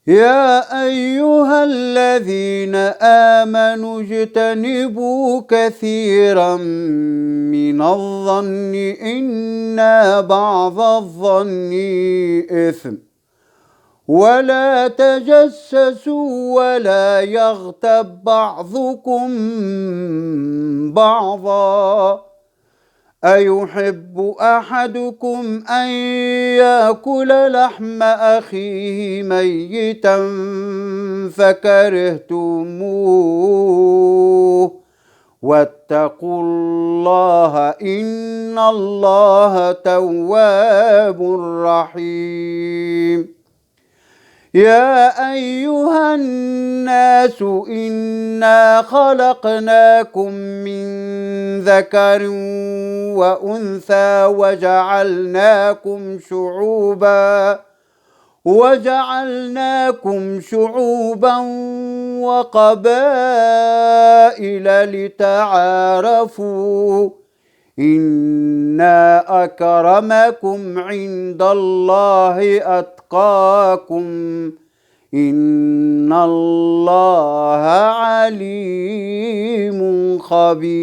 يا أيها الذين آمنوا اجتنبوا كثيرا من الظن إن بعض الظن إثم ولا تجسسوا ولا يغتب بعضكم بعضا أيحب أحدكم أن يأكل لحم أخيه ميتا فكرهتموه واتقوا الله إن الله تواب رحيم يا أيها الناس إنا خلقناكم من ذكر وأنثى وجعلناكم شعوبا وقبائل لتعارفوا إن أكرمكم عند الله أتقاكم إن الله عليم خبير.